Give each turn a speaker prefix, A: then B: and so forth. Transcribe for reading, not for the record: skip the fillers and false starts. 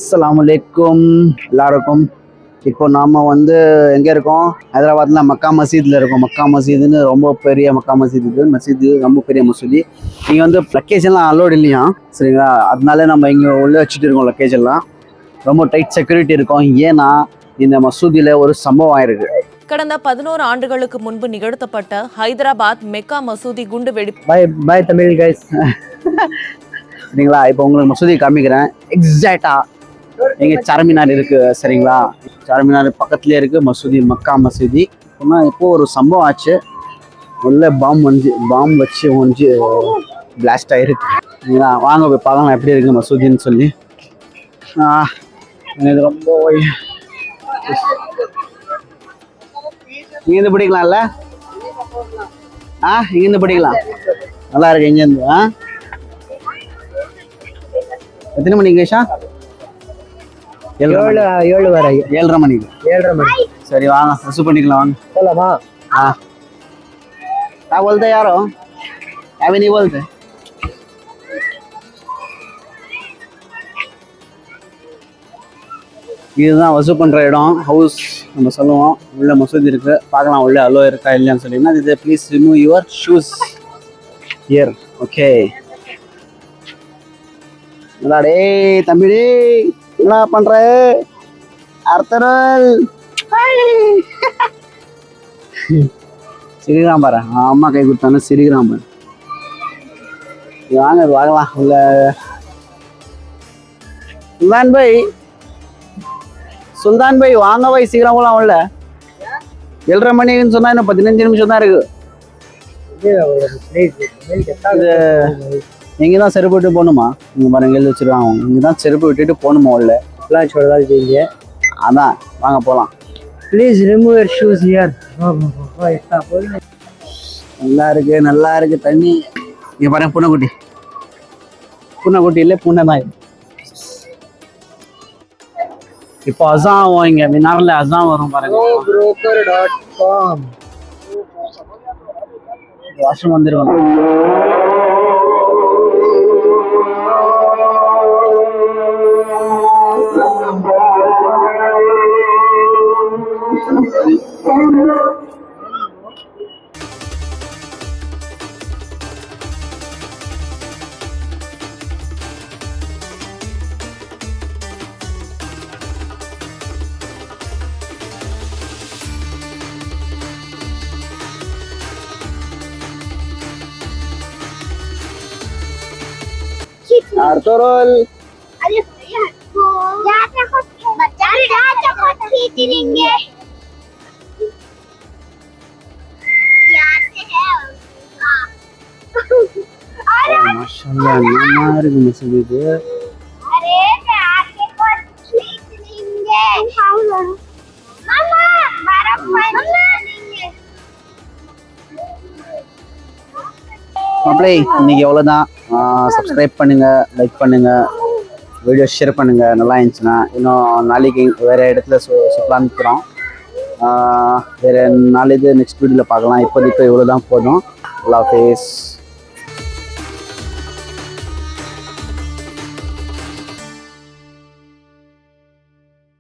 A: அஸ்ஸலாமு அலைக்கும் எல்லாருக்கும். இப்போ நாம் வந்து எங்கே இருக்கோம்? ஹைதராபாத்தில் மக்கா மசீதில் இருக்கோம். மக்கா மசீதுன்னு ரொம்ப பெரிய மக்கா மசீது. இது மசீது ரொம்ப பெரிய மசூதி. இங்கே வந்து லக்கேஜெல்லாம் அலோடு இல்லையா, சரிங்களா? அதனால நம்ம இங்கே உள்ளே வச்சுட்டு இருக்கோம். லக்கேஜெல்லாம் ரொம்ப டைட் செக்யூரிட்டி இருக்கும். ஏன்னா இந்த மசூதியில் ஒரு சம்பவம் ஆயிருக்கு.
B: கடந்த 11 ஆண்டுகளுக்கு முன்பு நிகழ்த்தப்பட்ட ஹைதராபாத் மெக்கா மசூதி குண்டு வெடிப்பு.
A: Bye Tamil guys. சரிங்களா? இப்போ உங்களுக்கு மசூதி காமிக்கிறேன். எக்ஸாக்டா எங்க சார்மினார் இருக்கு, சரிங்களா? சார்மினார் பக்கத்துலேயே இருக்கு மசூதி, மக்கா மசூதி. இப்போ ஒரு சம்பவம் ஆச்சு. உள்ள பாம்பு வச்சு பிளாஸ்ட் ஆயிருக்கு. சரிங்களா? வாங்க போய் பார்க்கலாம் எப்படி இருக்கு மசூதின்னு சொல்லி. இது ரொம்ப இங்கேருந்து பிடிக்கலாம்ல? இங்கேருந்து பிடிக்கலாம். நல்லா இருக்கு இங்கேருந்து. எத்தனை மணிக்கு கேஷா?
C: 7 வரை.
A: 7:30 மணிக்கு.
C: 7:30 மணி.
A: சரி வாங்க, வசூல் பண்ணிக்கலாம் வாங்க.
C: போலாமா?
A: क्या बोलते यार? अभी नहीं बोलते. இதுதான் வசூல் பண்ற இடம், ஹவுஸ் நம்ம சொல்லுவோம். உள்ள மசூதி இருக்கு, பார்க்கலாம் உள்ள அலோ இருக்கா இல்லையான்னு சொல்லிங்கன்னா இது please remove your shoes here. Okay. டேய் தம்பி, என்ன பண்ற? அர்த்தரல் சிரிக்கிறான் பாரு. அம்மா கை கொடுத்தானு சிரிக்கிறான் பாரு. வாங்க வாங்கலாம் உள்ள. சுல்தான் பாய் வாங்க பாய், சீக்கிரம் போலாம் உள்ள. 7:30 மணின்னு சொன்னா இன்னும் 15 நிமிஷம் தான் இருக்கு. இது இங்கதான் செருப்பு விட்டு போகணுமா? இங்க பாருங்க எழுதி வச்சிருக்காங்க. இங்கதான் செருப்பு விட்டுட்டு போகணுமா உள்ள? அதான் வாங்க போலாம்.
C: Please remove your shoes here.
A: நல்லா இருக்கு தண்ணி. இங்க பாருங்க பூனைக்குட்டி இல்லை, பூனை தான் இது. இப்போ அசான் ஆகும். இங்க மினார்ல அசான் வரும் பாருங்க.
C: Broker.com.
A: வாஷ்ரூம் வந்துருவாங்க. Arturul.
D: अरे जाते को बच्चा जाते को खींच लेंगे यहाँ से है।
A: माशाल्लाह நல்லா இருக்கு மசூதி இது.
D: अरे जाते को खींच लेंगे मामा बर्फ मत लेंगे।
A: மாப்பிளை இன்னைக்கு எவ்வளோதான். சப்ஸ்கிரைப் பண்ணுங்க, லைக் பண்ணுங்க, வீடியோ ஷேர் பண்ணுங்க. நல்லா இருந்துச்சுன்னா இன்னும் நாளைக்கு வேறு இடத்துல சுற்றலான்னு இருக்கிறோம். வேறு நாளைக்கு நெக்ஸ்ட் வீடியோவில் பார்க்கலாம். இப்போதைக்கு இவ்வளோ தான் போதும். அல்லாஹ் ஹாஃபிஸ்.